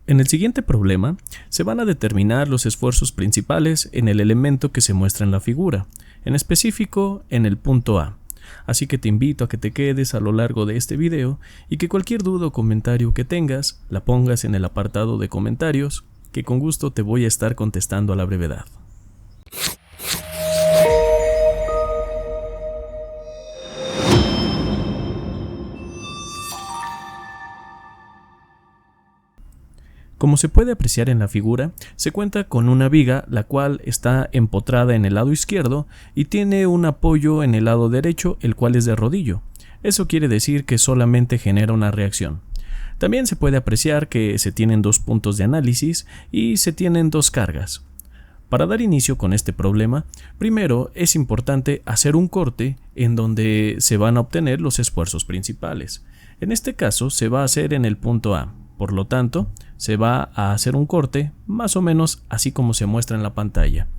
En el siguiente problema, se van a determinar los esfuerzos principales en el elemento que se muestra en la figura, en específico en el punto A. Así que te invito a que te quedes a lo largo de este video y que cualquier duda o comentario que tengas, la pongas en el apartado de comentarios, que con gusto te voy a estar contestando a la brevedad. Como se puede apreciar en la figura, se cuenta con una viga la cual está empotrada en el lado izquierdo y tiene un apoyo en el lado derecho, el cual es de rodillo. Eso quiere decir que solamente genera una reacción. También se puede apreciar que se tienen dos puntos de análisis y se tienen dos cargas. Para dar inicio con este problema, primero es importante hacer un corte en donde se van a obtener los esfuerzos principales. En este caso se va a hacer en el punto A. Por lo tanto, se va a hacer un corte más o menos así como se muestra en la pantalla.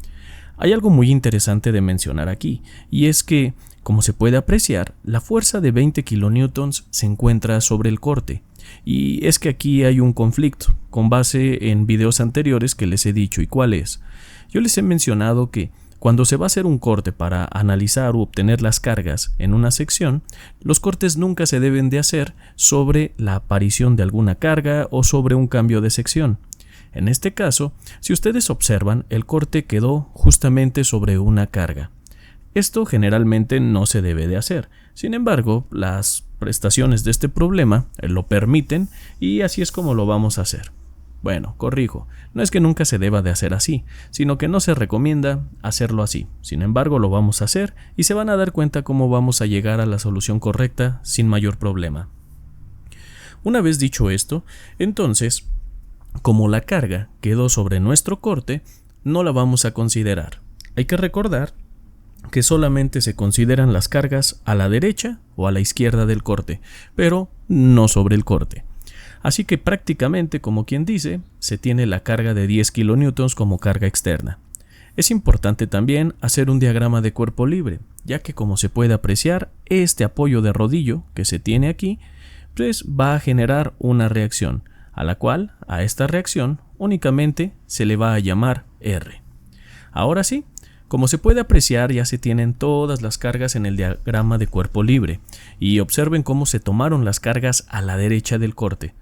Hay algo muy interesante de mencionar aquí, y es que, como se puede apreciar, la fuerza de 20 kN se encuentra sobre el corte. Y es que aquí hay un conflicto, con base en videos anteriores que les he dicho. ¿Y cuál es? Yo les he mencionado que cuando se va a hacer un corte para analizar u obtener las cargas en una sección, los cortes nunca se deben de hacer sobre la aparición de alguna carga o sobre un cambio de sección. En este caso, si ustedes observan, el corte quedó justamente sobre una carga. Esto generalmente no se debe de hacer. Sin embargo, las prestaciones de este problema lo permiten y así es como lo vamos a hacer. Bueno, corrijo, no es que nunca se deba de hacer así, sino que no se recomienda hacerlo así. Sin embargo, lo vamos a hacer y se van a dar cuenta cómo vamos a llegar a la solución correcta sin mayor problema. Una vez dicho esto, entonces, como la carga quedó sobre nuestro corte, no la vamos a considerar. Hay que recordar que solamente se consideran las cargas a la derecha o a la izquierda del corte, pero no sobre el corte. Así que prácticamente, como quien dice, se tiene la carga de 10 kN como carga externa. Es importante también hacer un diagrama de cuerpo libre, ya que como se puede apreciar, este apoyo de rodillo que se tiene aquí, pues va a generar una reacción, a esta reacción únicamente se le va a llamar R. Ahora sí, como se puede apreciar, ya se tienen todas las cargas en el diagrama de cuerpo libre, y observen cómo se tomaron las cargas a la derecha del corte.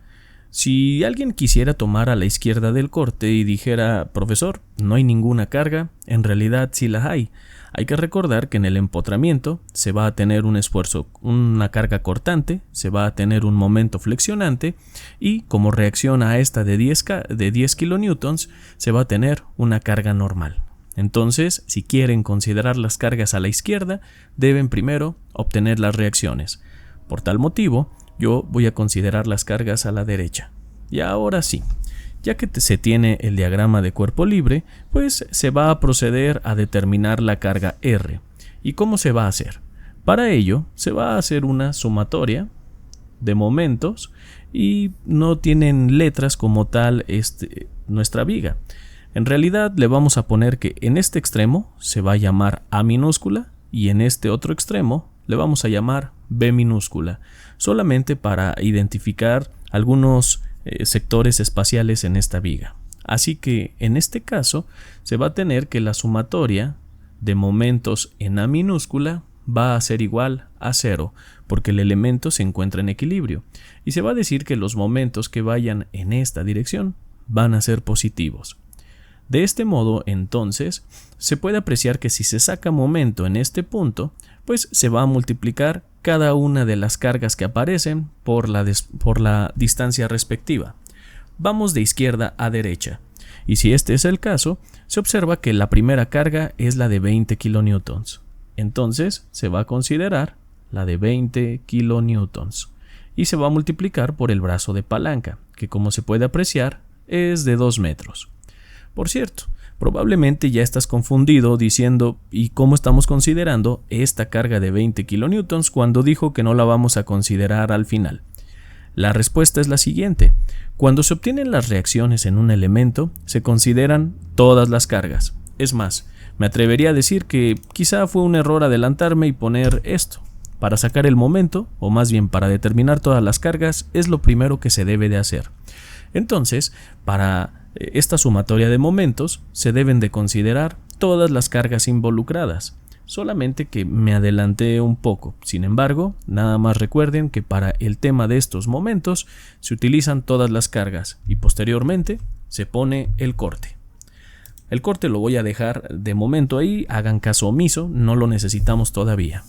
Si alguien quisiera tomar a la izquierda del corte y dijera, profesor, no hay ninguna carga, en realidad sí la hay. Hay que recordar que en el empotramiento se va a tener un esfuerzo, una carga cortante, se va a tener un momento flexionante y como reacción a esta de 10 kN se va a tener una carga normal. Entonces, si quieren considerar las cargas a la izquierda, deben primero obtener las reacciones. Por tal motivo, yo voy a considerar las cargas a la derecha. Y ahora sí, ya que se tiene el diagrama de cuerpo libre, pues se va a proceder a determinar la carga R. ¿Y cómo se va a hacer? Para ello, se va a hacer una sumatoria de momentos y no tienen letras como tal nuestra viga. En realidad le vamos a poner que en este extremo se va a llamar A minúscula y en este otro extremo le vamos a llamar B minúscula, solamente para identificar algunos sectores espaciales en esta viga. Así que en este caso se va a tener que la sumatoria de momentos en A minúscula va a ser igual a 0, porque el elemento se encuentra en equilibrio, y se va a decir que los momentos que vayan en esta dirección van a ser positivos. De este modo, entonces, se puede apreciar que si se saca momento en este punto, pues se va a multiplicar cada una de las cargas que aparecen por la distancia respectiva. Vamos de izquierda a derecha, y si este es el caso, se observa que la primera carga es la de 20 kN. Entonces, se va a considerar la de 20 kN, y se va a multiplicar por el brazo de palanca, que como se puede apreciar, es de 2 metros. Por cierto, probablemente ya estás confundido diciendo ¿y cómo estamos considerando esta carga de 20 kN cuando dijo que no la vamos a considerar al final? La respuesta es la siguiente. Cuando se obtienen las reacciones en un elemento, se consideran todas las cargas. Es más, me atrevería a decir que quizá fue un error adelantarme y poner esto. Para sacar el momento, o más bien para determinar todas las cargas, es lo primero que se debe de hacer. Entonces, para esta sumatoria de momentos se deben de considerar todas las cargas involucradas. Solamente que me adelanté un poco. Sin embargo, nada más recuerden que para el tema de estos momentos se utilizan todas las cargas y posteriormente se pone el corte. El corte lo voy a dejar de momento ahí, hagan caso omiso, no lo necesitamos todavía.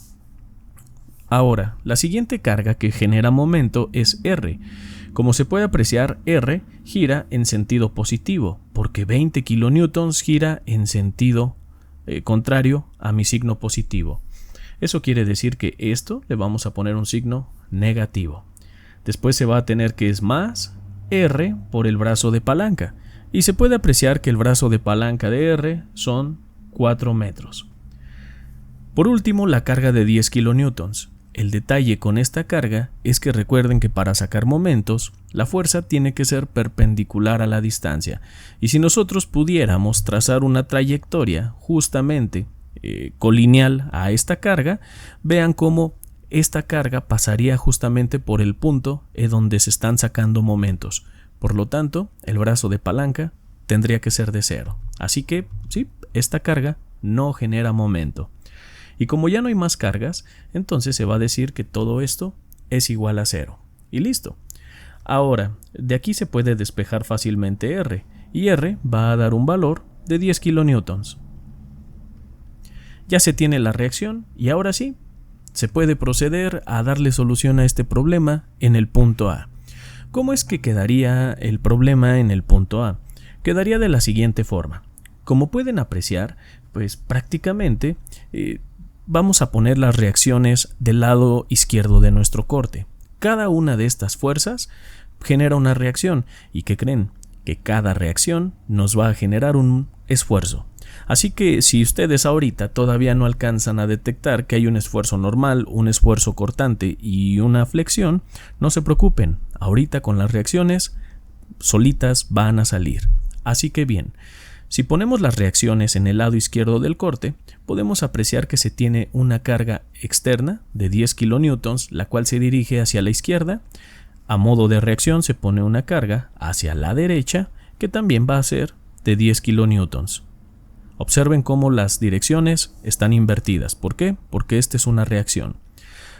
Ahora, la siguiente carga que genera momento es R. Como se puede apreciar, R gira en sentido positivo, porque 20 kN gira en sentido contrario a mi signo positivo. Eso quiere decir que esto le vamos a poner un signo negativo. Después se va a tener que es más R por el brazo de palanca. Y se puede apreciar que el brazo de palanca de R son 4 metros. Por último, la carga de 10 kN. El detalle con esta carga es que recuerden que para sacar momentos, la fuerza tiene que ser perpendicular a la distancia. Y si nosotros pudiéramos trazar una trayectoria justamente colineal a esta carga, vean cómo esta carga pasaría justamente por el punto donde se están sacando momentos. Por lo tanto, el brazo de palanca tendría que ser de 0. Así que, sí, esta carga no genera momento. Y como ya no hay más cargas, entonces se va a decir que todo esto es igual a 0. Y listo. Ahora, de aquí se puede despejar fácilmente R. Y R va a dar un valor de 10 kN. Ya se tiene la reacción y ahora sí, se puede proceder a darle solución a este problema en el punto A. ¿Cómo es que quedaría el problema en el punto A? Quedaría de la siguiente forma. Como pueden apreciar, pues prácticamente vamos a poner las reacciones del lado izquierdo de nuestro corte. Cada una de estas fuerzas genera una reacción. ¿Y qué creen? Que cada reacción nos va a generar un esfuerzo. Así que si ustedes ahorita todavía no alcanzan a detectar que hay un esfuerzo normal, un esfuerzo cortante y una flexión, no se preocupen, ahorita con las reacciones solitas van a salir. Así que bien, si ponemos las reacciones en el lado izquierdo del corte, podemos apreciar que se tiene una carga externa de 10 kN, la cual se dirige hacia la izquierda. A modo de reacción se pone una carga hacia la derecha, que también va a ser de 10 kN. Observen cómo las direcciones están invertidas. ¿Por qué? Porque esta es una reacción.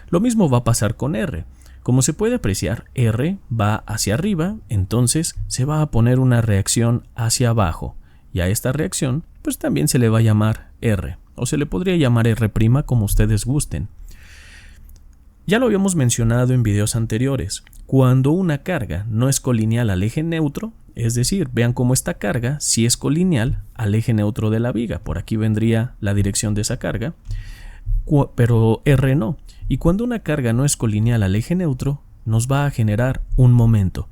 Lo mismo va a pasar con R. Como se puede apreciar, R va hacia arriba, entonces se va a poner una reacción hacia abajo. Y a esta reacción, pues también se le va a llamar R. O se le podría llamar R' como ustedes gusten. Ya lo habíamos mencionado en videos anteriores. Cuando una carga no es colineal al eje neutro, es decir, vean cómo esta carga sí es colineal al eje neutro de la viga. Por aquí vendría la dirección de esa carga, pero R no. Y cuando una carga no es colineal al eje neutro, nos va a generar un momento.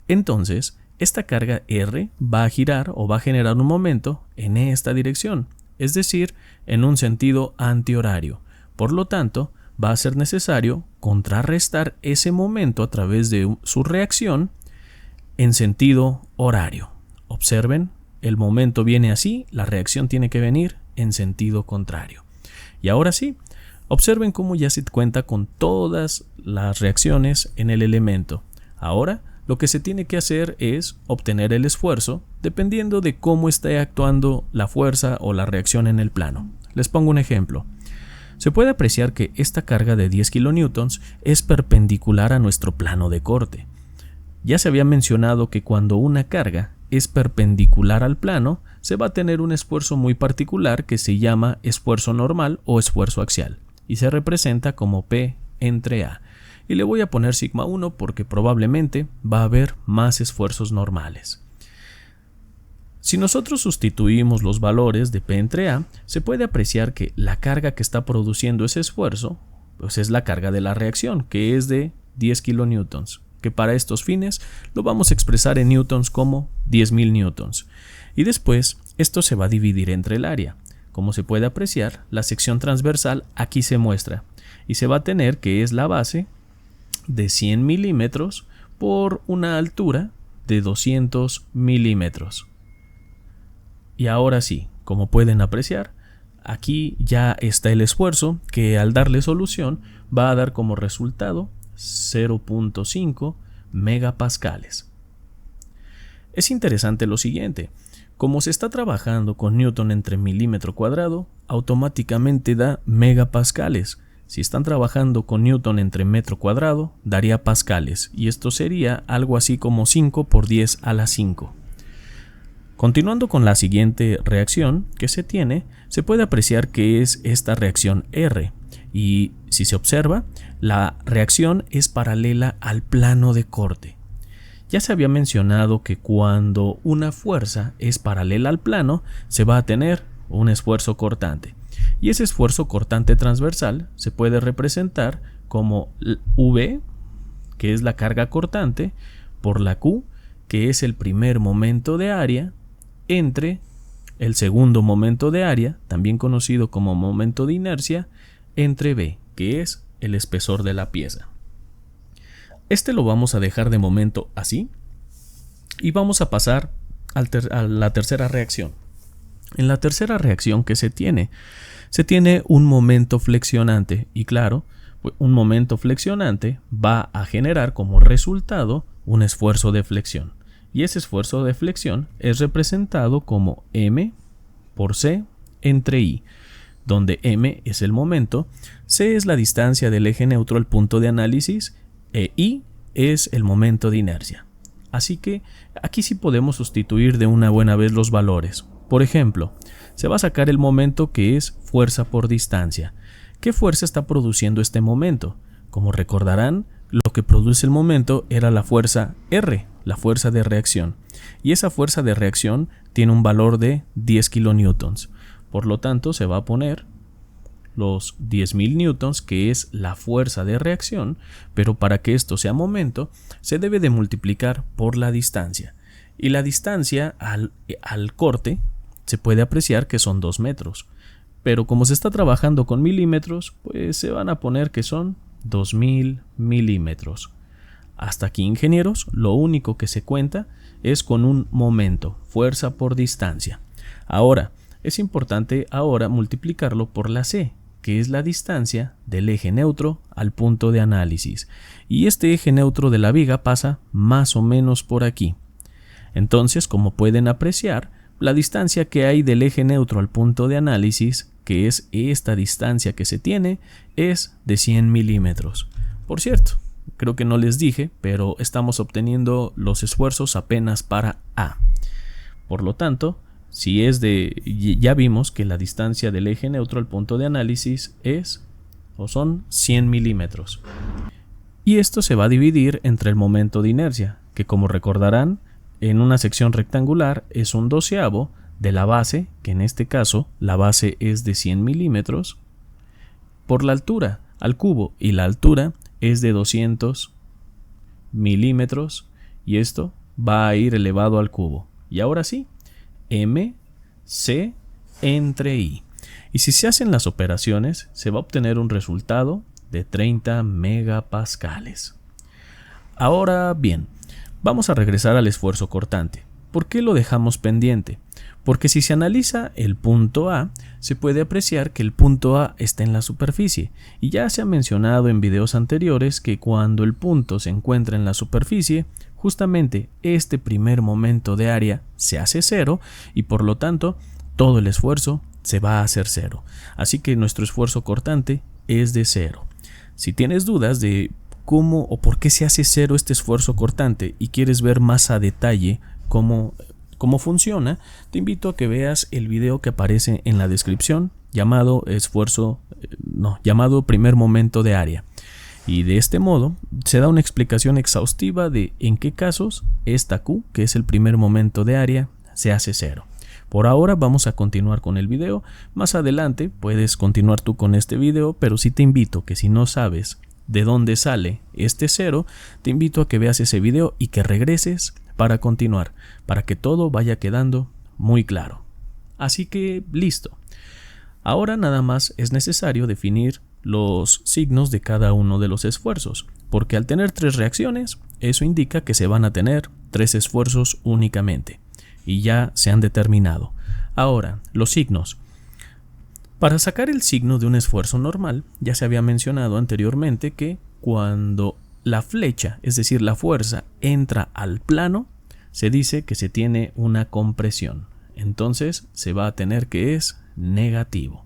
Entonces, esta carga R va a girar o va a generar un momento en esta dirección, es decir, en un sentido antihorario. Por lo tanto, va a ser necesario contrarrestar ese momento a través de su reacción en sentido horario. Observen, el momento viene así, la reacción tiene que venir en sentido contrario. Y ahora sí, observen cómo ya se cuenta con todas las reacciones en el elemento. Ahora, lo que se tiene que hacer es obtener el esfuerzo dependiendo de cómo esté actuando la fuerza o la reacción en el plano. Les pongo un ejemplo. Se puede apreciar que esta carga de 10 kN es perpendicular a nuestro plano de corte. Ya se había mencionado que cuando una carga es perpendicular al plano, se va a tener un esfuerzo muy particular que se llama esfuerzo normal o esfuerzo axial, y se representa como P entre A. Y le voy a poner sigma 1 porque probablemente va a haber más esfuerzos normales. Si nosotros sustituimos los valores de P entre A, se puede apreciar que la carga que está produciendo ese esfuerzo, pues es la carga de la reacción, que es de 10 kN, que para estos fines lo vamos a expresar en newtons como 10.000 newtons. Y después esto se va a dividir entre el área. Como se puede apreciar, la sección transversal aquí se muestra y se va a tener que es la base de 100 milímetros por una altura de 200 milímetros. Y ahora sí, como pueden apreciar, aquí ya está el esfuerzo que al darle solución va a dar como resultado 0.5 megapascales. Es interesante lo siguiente. Como se está trabajando con Newton entre milímetro cuadrado, automáticamente da megapascales. Si están trabajando con Newton entre metro cuadrado, daría pascales, y esto sería algo así como 5 por 10 a la 5. Continuando con la siguiente reacción que se tiene, se puede apreciar que es esta reacción R, y si se observa, la reacción es paralela al plano de corte. Ya se había mencionado que cuando una fuerza es paralela al plano, se va a tener un esfuerzo cortante. Y ese esfuerzo cortante transversal se puede representar como V, que es la carga cortante, por la Q, que es el primer momento de área, entre el segundo momento de área, también conocido como momento de inercia, entre B, que es el espesor de la pieza. Este lo vamos a dejar de momento así y vamos a pasar a la tercera reacción. En la tercera reacción que se tiene un momento flexionante y claro, un momento flexionante va a generar como resultado un esfuerzo de flexión. Y ese esfuerzo de flexión es representado como M por C entre I, donde M es el momento, C es la distancia del eje neutro al punto de análisis e I es el momento de inercia. Así que aquí sí podemos sustituir de una buena vez los valores. Por ejemplo, se va a sacar el momento que es fuerza por distancia. ¿Qué fuerza está produciendo este momento? Como recordarán, lo que produce el momento era la fuerza R, la fuerza de reacción. Y esa fuerza de reacción tiene un valor de 10 kilonewtons. Por lo tanto, se va a poner los 10.000 newtons, que es la fuerza de reacción, pero para que esto sea momento, se debe de multiplicar por la distancia. Y la distancia al corte se puede apreciar que son 2 metros. Pero como se está trabajando con milímetros, pues se van a poner que son 2000 milímetros. Hasta aquí, ingenieros, lo único que se cuenta es con un momento, fuerza por distancia. Ahora, es importante multiplicarlo por la C, que es la distancia del eje neutro al punto de análisis. Y este eje neutro de la viga pasa más o menos por aquí. Entonces, como pueden apreciar, la distancia que hay del eje neutro al punto de análisis, que es esta distancia que se tiene, es de 100 milímetros. Por cierto, creo que no les dije, pero estamos obteniendo los esfuerzos apenas para A. Por lo tanto, ya vimos que la distancia del eje neutro al punto de análisis son 100 milímetros. Y esto se va a dividir entre el momento de inercia, que como recordarán, en una sección rectangular es un doceavo de la base, que en este caso la base es de 100 milímetros, por la altura al cubo, y la altura es de 200 milímetros, y esto va a ir elevado al cubo. Y ahora sí, M, C entre I. Y si se hacen las operaciones, se va a obtener un resultado de 30 megapascales. Ahora bien, vamos a regresar al esfuerzo cortante. ¿Por qué lo dejamos pendiente? Porque si se analiza el punto A, se puede apreciar que el punto A está en la superficie, y ya se ha mencionado en videos anteriores que cuando el punto se encuentra en la superficie, justamente este primer momento de área se hace cero y por lo tanto todo el esfuerzo se va a hacer cero. Así que nuestro esfuerzo cortante es de cero. Si tienes dudas de cómo o por qué se hace cero este esfuerzo cortante y quieres ver más a detalle cómo funciona, te invito a que veas el video que aparece en la descripción llamado primer momento de área. Y de este modo se da una explicación exhaustiva de en qué casos esta Q, que es el primer momento de área, se hace cero. Por ahora vamos a continuar con el video. Más adelante puedes continuar tú con este video, pero sí te invito que si no sabes de dónde sale este cero, te invito a que veas ese video y que regreses para continuar, para que todo vaya quedando muy claro. Así que listo. Ahora nada más es necesario definir los signos de cada uno de los esfuerzos, porque al tener 3 reacciones, eso indica que se van a tener 3 esfuerzos únicamente, y ya se han determinado. Ahora, los signos. Para sacar el signo de un esfuerzo normal, ya se había mencionado anteriormente que cuando la flecha, es decir, la fuerza, entra al plano, se dice que se tiene una compresión. Entonces se va a tener que es negativo.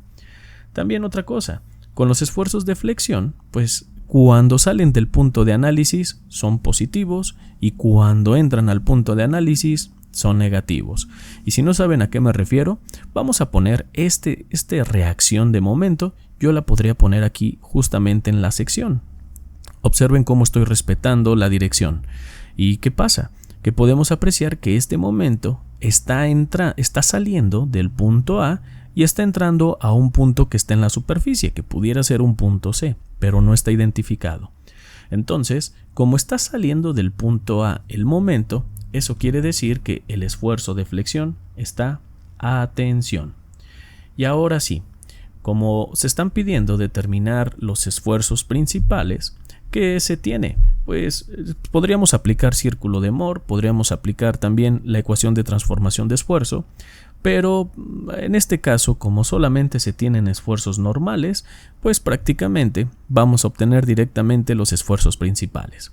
También otra cosa, con los esfuerzos de flexión, pues cuando salen del punto de análisis son positivos y cuando entran al punto de análisis son negativos. Y si no saben a qué me refiero, vamos a poner esta reacción de momento, yo la podría poner aquí justamente en la sección. Observen cómo estoy respetando la dirección. ¿Y qué pasa? Que podemos apreciar que este momento está saliendo del punto A y está entrando a un punto que está en la superficie, que pudiera ser un punto C, pero no está identificado. Entonces, como está saliendo del punto A el momento, eso quiere decir que el esfuerzo de flexión está a tensión. Y ahora sí, como se están pidiendo determinar los esfuerzos principales, ¿qué se tiene? Pues podríamos aplicar círculo de Mohr, podríamos aplicar también la ecuación de transformación de esfuerzo, pero en este caso, como solamente se tienen esfuerzos normales, pues prácticamente vamos a obtener directamente los esfuerzos principales.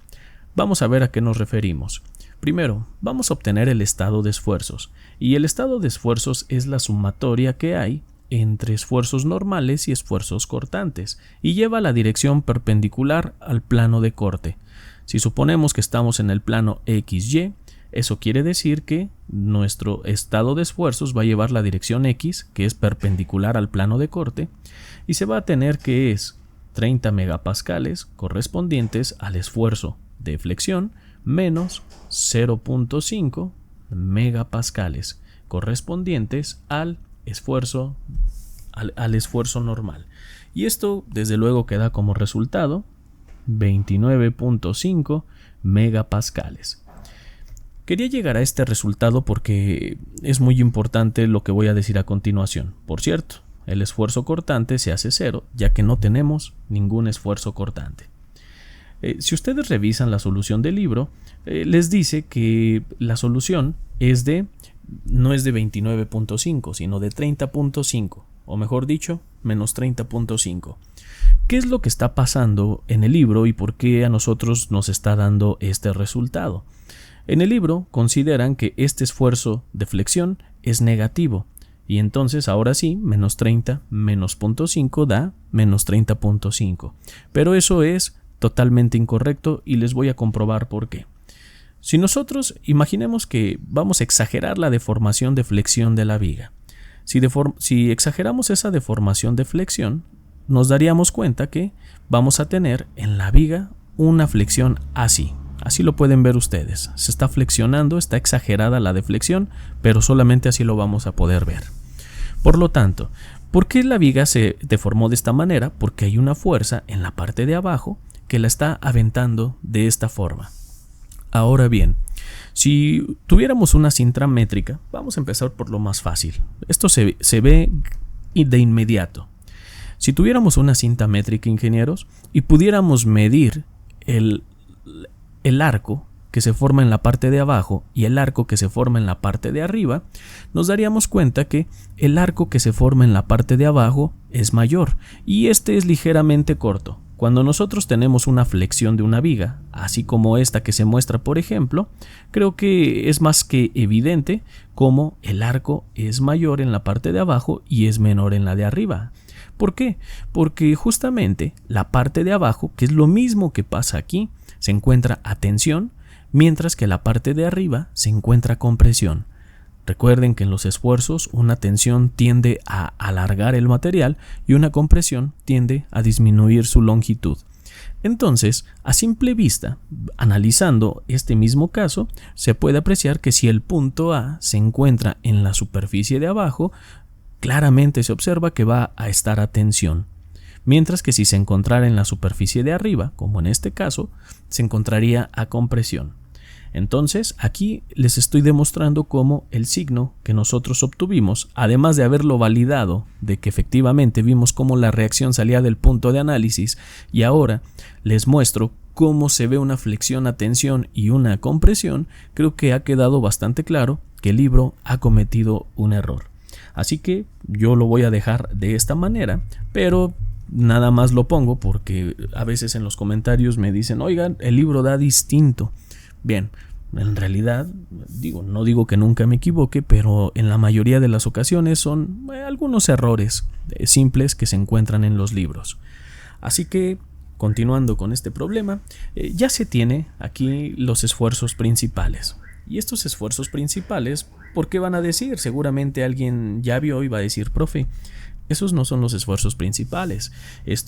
Vamos a ver a qué nos referimos. Primero, vamos a obtener el estado de esfuerzos, y el estado de esfuerzos es la sumatoria que hay entre esfuerzos normales y esfuerzos cortantes, y lleva la dirección perpendicular al plano de corte. Si suponemos que estamos en el plano XY, eso quiere decir que nuestro estado de esfuerzos va a llevar la dirección X, que es perpendicular al plano de corte, y se va a tener que es 30 megapascales correspondientes al esfuerzo de flexión menos 0.5 megapascales correspondientes al esfuerzo normal. Y esto desde luego queda como resultado 29.5 megapascales. Quería llegar a este resultado porque es muy importante lo que voy a decir a continuación. Por cierto, el esfuerzo cortante se hace cero, ya que no tenemos ningún esfuerzo cortante. Si ustedes revisan la solución del libro, les dice que la solución no es de 29.5, sino de 30.5, o mejor dicho, menos 30.5. ¿Qué es lo que está pasando en el libro y por qué a nosotros nos está dando este resultado? En el libro consideran que este esfuerzo de flexión es negativo, y entonces ahora sí, menos 30 menos 0.5 da menos 30.5. Pero eso es totalmente incorrecto y les voy a comprobar por qué. Si nosotros imaginemos que vamos a exagerar la deformación de flexión de la viga, si exageramos esa deformación de flexión, nos daríamos cuenta que vamos a tener en la viga una flexión así. Así lo pueden ver ustedes. Se está flexionando, está exagerada la deflexión, pero solamente así lo vamos a poder ver. Por lo tanto, ¿por qué la viga se deformó de esta manera? Porque hay una fuerza en la parte de abajo que la está aventando de esta forma. Ahora bien, si tuviéramos una cinta métrica, vamos a empezar por lo más fácil. Esto se ve de inmediato. Si tuviéramos una cinta métrica, ingenieros, y pudiéramos medir el arco que se forma en la parte de abajo y el arco que se forma en la parte de arriba, nos daríamos cuenta que el arco que se forma en la parte de abajo es mayor y este es ligeramente corto. Cuando nosotros tenemos una flexión de una viga, así como esta que se muestra por ejemplo, creo que es más que evidente cómo el arco es mayor en la parte de abajo y es menor en la de arriba. ¿Por qué? Porque justamente la parte de abajo, que es lo mismo que pasa aquí, se encuentra a tensión, mientras que la parte de arriba se encuentra a compresión. Recuerden que en los esfuerzos una tensión tiende a alargar el material y una compresión tiende a disminuir su longitud. Entonces, a simple vista, analizando este mismo caso, se puede apreciar que si el punto A se encuentra en la superficie de abajo, claramente se observa que va a estar a tensión. Mientras que si se encontrara en la superficie de arriba, como en este caso, se encontraría a compresión. Entonces, aquí les estoy demostrando cómo el signo que nosotros obtuvimos, además de haberlo validado, de que efectivamente vimos cómo la reacción salía del punto de análisis, y ahora les muestro cómo se ve una flexión a tensión y una compresión, creo que ha quedado bastante claro que el libro ha cometido un error. Así que yo lo voy a dejar de esta manera, pero nada más lo pongo porque a veces en los comentarios me dicen, oigan, el libro da distinto. Bien, en realidad, no digo que nunca me equivoque, pero en la mayoría de las ocasiones son algunos errores simples que se encuentran en los libros. Así que, continuando con este problema, ya se tiene aquí los esfuerzos principales. Y estos esfuerzos principales, ¿por qué van a decir? Seguramente alguien ya vio y va a decir, profe, esos no son los esfuerzos principales. Es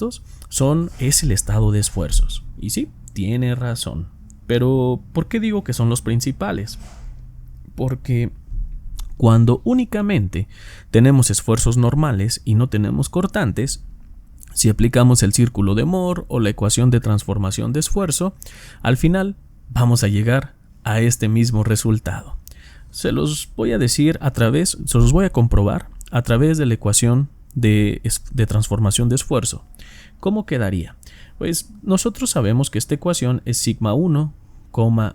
el estado de esfuerzos. Y sí, tiene razón. Pero, ¿por qué digo que son los principales? Porque cuando únicamente tenemos esfuerzos normales y no tenemos cortantes, si aplicamos el círculo de Moore o la ecuación de transformación de esfuerzo, al final vamos a llegar a este mismo resultado. Se los voy a comprobar a través de la ecuación de transformación de esfuerzo. ¿Cómo quedaría? Pues nosotros sabemos que esta ecuación es sigma 1,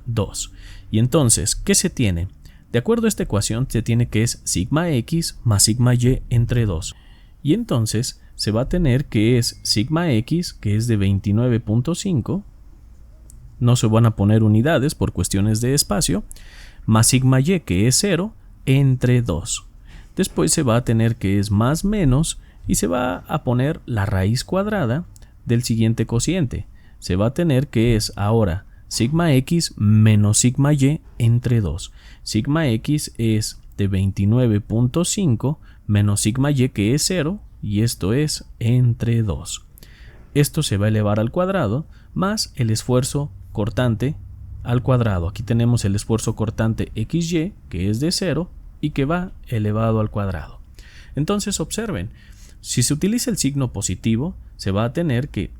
2. Y entonces, ¿qué se tiene? De acuerdo a esta ecuación, se tiene que es sigma x más sigma y entre 2. Y entonces se va a tener que es sigma x, que es de 29.5. No se van a poner unidades por cuestiones de espacio. Más sigma y, que es 0, entre 2. Después se va a tener que es más menos y se va a poner la raíz cuadrada del siguiente cociente. Se va a tener que es ahora sigma x menos sigma y entre 2. Sigma x es de 29.5 menos sigma y, que es 0, y esto es entre 2. Esto se va a elevar al cuadrado más el esfuerzo cortante al cuadrado. Aquí tenemos el esfuerzo cortante xy, que es de 0 y que va elevado al cuadrado. Entonces observen, si se utiliza el signo positivo, se va a tener que,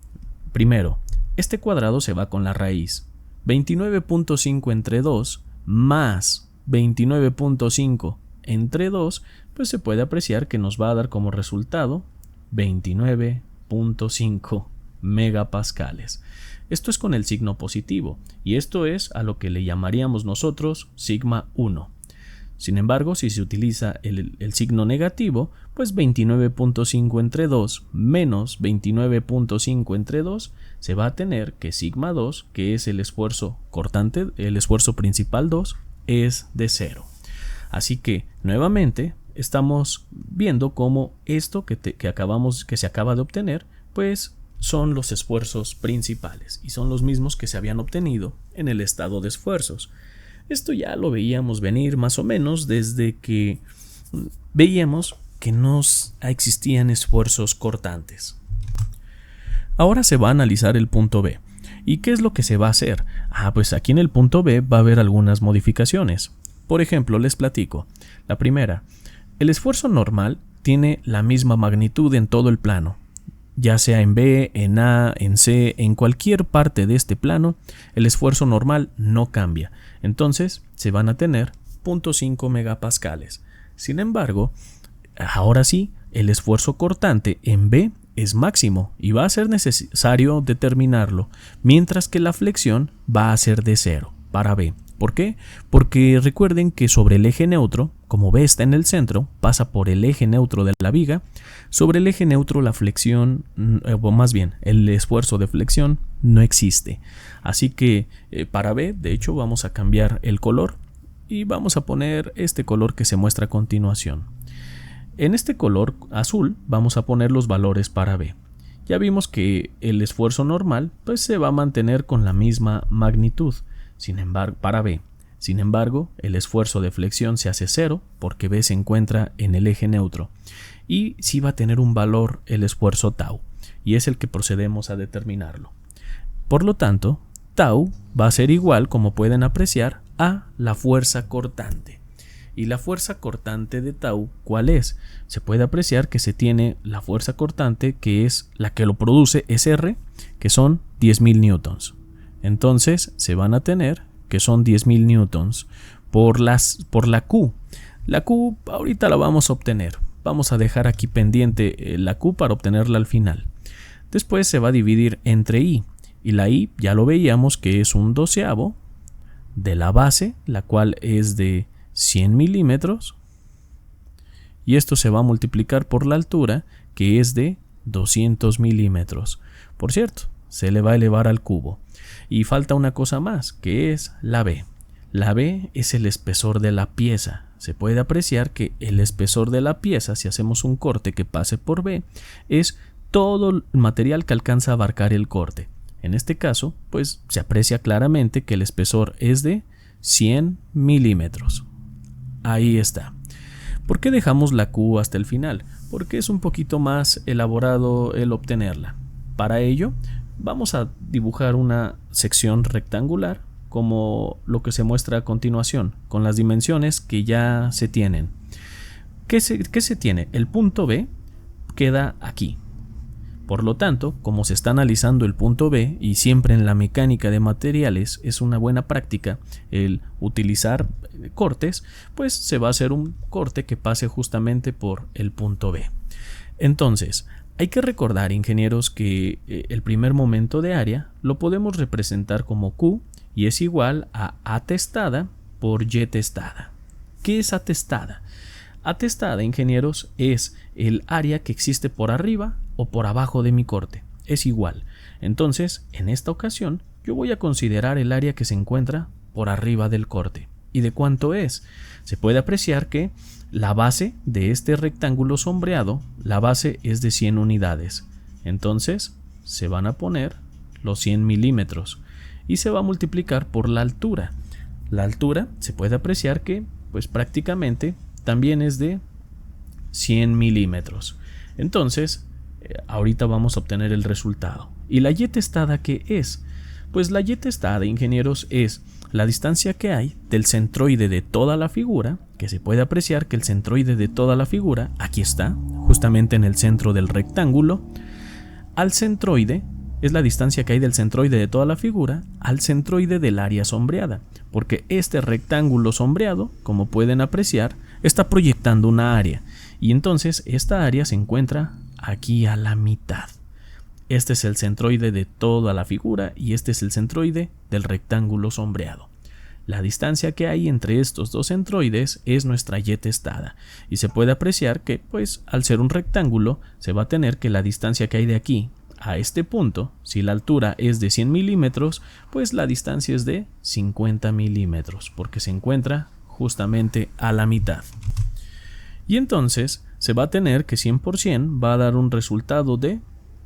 primero, este cuadrado se va con la raíz. 29.5 entre 2 más 29.5 entre 2, pues se puede apreciar que nos va a dar como resultado 29.5 megapascales. Esto es con el signo positivo y esto es a lo que le llamaríamos nosotros sigma 1. Sin embargo, si se utiliza el signo negativo, pues 29.5 entre 2 menos 29.5 entre 2 se va a tener que sigma 2, que es el esfuerzo cortante, el esfuerzo principal 2, es de 0. Así que, nuevamente, estamos viendo cómo esto que se acaba de obtener, pues son los esfuerzos principales y son los mismos que se habían obtenido en el estado de esfuerzos. Esto ya lo veíamos venir más o menos desde que veíamos que no existían esfuerzos cortantes. Ahora se va a analizar el punto B. ¿Y qué es lo que se va a hacer? Pues aquí en el punto B va a haber algunas modificaciones. Por ejemplo, les platico. La primera, el esfuerzo normal tiene la misma magnitud en todo el plano. Ya sea en B, en A, en C, en cualquier parte de este plano, el esfuerzo normal no cambia. Entonces, se van a tener 0.5 megapascales. Sin embargo, ahora sí, el esfuerzo cortante en B es máximo y va a ser necesario determinarlo, mientras que la flexión va a ser de 0 para B. ¿Por qué? Porque recuerden que sobre el eje neutro, como B está en el centro, pasa por el eje neutro de la viga, sobre el eje neutro la flexión, o más bien el esfuerzo de flexión no existe. Así que para B, de hecho, vamos a cambiar el color y vamos a poner este color que se muestra a continuación. En este color azul vamos a poner los valores para B. Ya vimos que el esfuerzo normal pues se va a mantener con la misma magnitud. Sin embargo, para B. Sin embargo, el esfuerzo de flexión se hace 0 porque B se encuentra en el eje neutro. Y sí va a tener un valor el esfuerzo tau, y es el que procedemos a determinarlo. Por lo tanto, tau va a ser igual, como pueden apreciar, a la fuerza cortante. ¿Y la fuerza cortante de tau cuál es? Se puede apreciar que se tiene la fuerza cortante, que es la que lo produce, es R, que son 10.000 newtons. Entonces se van a tener que son 10.000 newtons por la Q. La Q ahorita la vamos a obtener. Vamos a dejar aquí pendiente la Q para obtenerla al final. Después se va a dividir entre I. Y la I ya lo veíamos que es un doceavo de la base, la cual es de 100 milímetros. Y esto se va a multiplicar por la altura, que es de 200 milímetros. Por cierto, se le va a elevar al cubo. Y falta una cosa más, que es la B. La B es el espesor de la pieza. Se puede apreciar que el espesor de la pieza, si hacemos un corte que pase por B, es todo el material que alcanza a abarcar el corte. En este caso, pues se aprecia claramente que el espesor es de 100 milímetros. Ahí está. ¿Por qué dejamos la Q hasta el final? Porque es un poquito más elaborado el obtenerla. Para ello, vamos a dibujar una sección rectangular como lo que se muestra a continuación, con las dimensiones que ya se tienen. ¿Qué se tiene? El punto B queda aquí. Por lo tanto, como se está analizando el punto B, y siempre en la mecánica de materiales es una buena práctica el utilizar cortes, pues se va a hacer un corte que pase justamente por el punto B. Entonces, hay que recordar, ingenieros, que el primer momento de área lo podemos representar como Q y es igual a A testada por Y testada. ¿Qué es A testada? A testada, ingenieros, es el área que existe por arriba o por abajo de mi corte. Es igual. Entonces, en esta ocasión, yo voy a considerar el área que se encuentra por arriba del corte. ¿Y de cuánto es? Se puede apreciar que la base de este rectángulo sombreado, la base es de 100 unidades. Entonces, se van a poner los 100 milímetros y se va a multiplicar por la altura. La altura se puede apreciar que, pues prácticamente, también es de 100 milímetros. Entonces, ahorita vamos a obtener el resultado. ¿Y la Y testada qué es? Pues la Y testada, ingenieros, es la distancia que hay del centroide de toda la figura, que se puede apreciar que el centroide de toda la figura, aquí está, justamente en el centro del rectángulo, al centroide, es la distancia que hay del centroide de toda la figura al centroide del área sombreada, porque este rectángulo sombreado, como pueden apreciar, está proyectando una área, y entonces esta área se encuentra aquí a la mitad. Este es el centroide de toda la figura y este es el centroide del rectángulo sombreado. La distancia que hay entre estos dos centroides es nuestra Y testada y se puede apreciar que, pues, al ser un rectángulo, se va a tener que la distancia que hay de aquí a este punto, si la altura es de 100 milímetros, pues la distancia es de 50 milímetros, porque se encuentra justamente a la mitad. Y entonces se va a tener que 100% va a dar un resultado de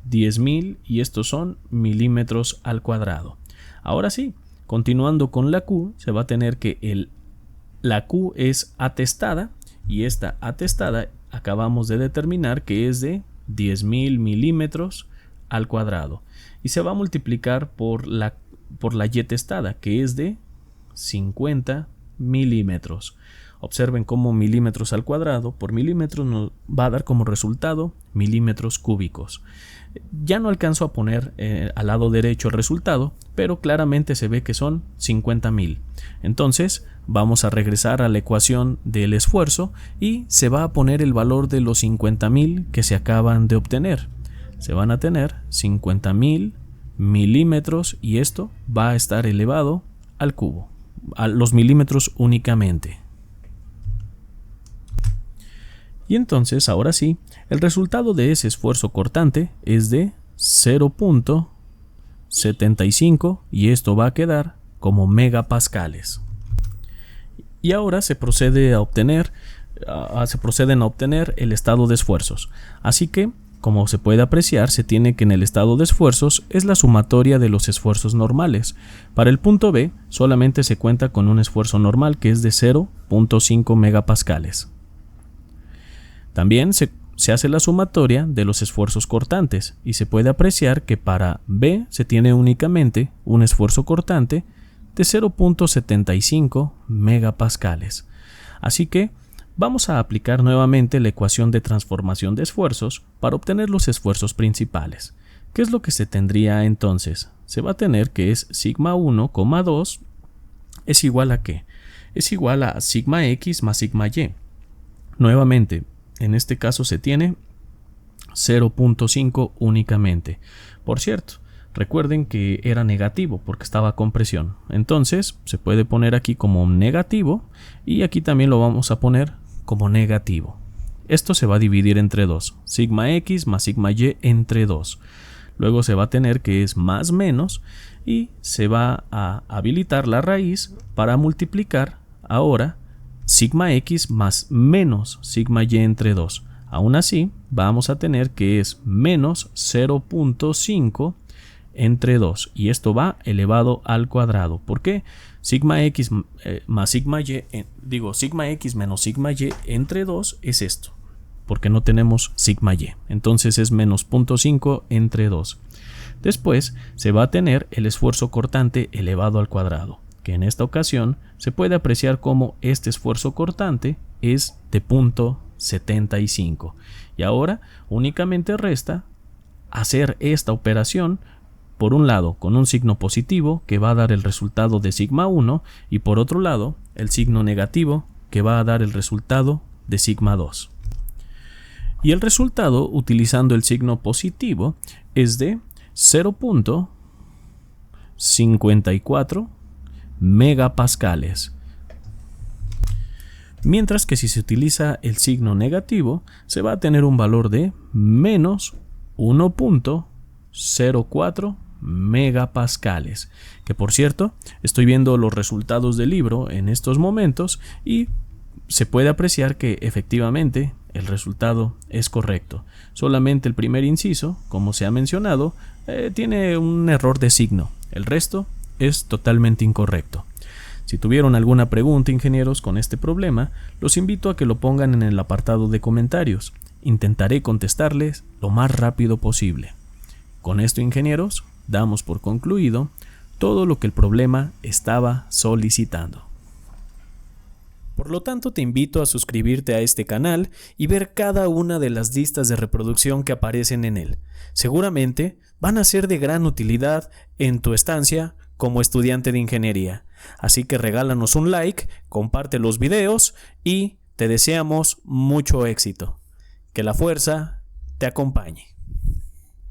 10.000 y estos son milímetros al cuadrado. Ahora sí, continuando con la Q, se va a tener que la Q es atestada y esta atestada acabamos de determinar que es de 10.000 milímetros al cuadrado y se va a multiplicar por la Y testada que es de 50 milímetros. Observen cómo milímetros al cuadrado por milímetros nos va a dar como resultado milímetros cúbicos. Ya no alcanzo a poner al lado derecho el resultado, pero claramente se ve que son 50.000. Entonces vamos a regresar a la ecuación del esfuerzo y se va a poner el valor de los 50.000 que se acaban de obtener. Se van a tener 50.000 milímetros y esto va a estar elevado al cubo, a los milímetros únicamente. Y entonces, ahora sí, el resultado de ese esfuerzo cortante es de 0.75 y esto va a quedar como megapascales. Y ahora se proceden a obtener el estado de esfuerzos. Así que, como se puede apreciar, se tiene que en el estado de esfuerzos es la sumatoria de los esfuerzos normales. Para el punto B solamente se cuenta con un esfuerzo normal que es de 0.5 megapascales. También se hace la sumatoria de los esfuerzos cortantes y se puede apreciar que para B se tiene únicamente un esfuerzo cortante de 0.75 megapascales. Así que vamos a aplicar nuevamente la ecuación de transformación de esfuerzos para obtener los esfuerzos principales. ¿Qué es lo que se tendría entonces? Se va a tener que es sigma 1, 2 es igual a ¿qué? Es igual a sigma x más sigma y. Nuevamente, en este caso se tiene 0.5 únicamente. Por cierto, recuerden que era negativo porque estaba con presión. Entonces se puede poner aquí como negativo y aquí también lo vamos a poner como negativo. Esto se va a dividir entre 2. Sigma x más sigma y entre 2. luego se va a tener que es más menos y se va a habilitar la raíz para multiplicar ahora sigma x más menos sigma y entre 2. Aún así, vamos a tener que es menos 0.5 entre 2 y esto va elevado al cuadrado. ¿Por qué? Sigma x más sigma y, sigma x menos sigma y entre 2 es esto, porque no tenemos sigma y. Entonces es menos 0.5 entre 2. Después se va a tener el esfuerzo cortante elevado al cuadrado, que en esta ocasión se puede apreciar como este esfuerzo cortante es de 0.75. Y ahora únicamente resta hacer esta operación, por un lado con un signo positivo que va a dar el resultado de sigma 1 y por otro lado el signo negativo que va a dar el resultado de sigma 2. Y el resultado utilizando el signo positivo es de 0.54 megapascales. Mientras que si se utiliza el signo negativo, se va a tener un valor de menos 1.04 megapascales. Que por cierto, estoy viendo los resultados del libro en estos momentos y se puede apreciar que efectivamente el resultado es correcto. Solamente el primer inciso, como se ha mencionado, tiene un error de signo. El resto es totalmente incorrecto. Si tuvieron alguna pregunta, ingenieros, con este problema, los invito a que lo pongan en el apartado de comentarios. Intentaré contestarles lo más rápido posible. Con esto, ingenieros, damos por concluido todo lo que el problema estaba solicitando. Por lo tanto, te invito a suscribirte a este canal y ver cada una de las listas de reproducción que aparecen en él. Seguramente van a ser de gran utilidad en tu estancia como estudiante de ingeniería. Así que regálanos un like, comparte los videos y te deseamos mucho éxito. Que la fuerza te acompañe.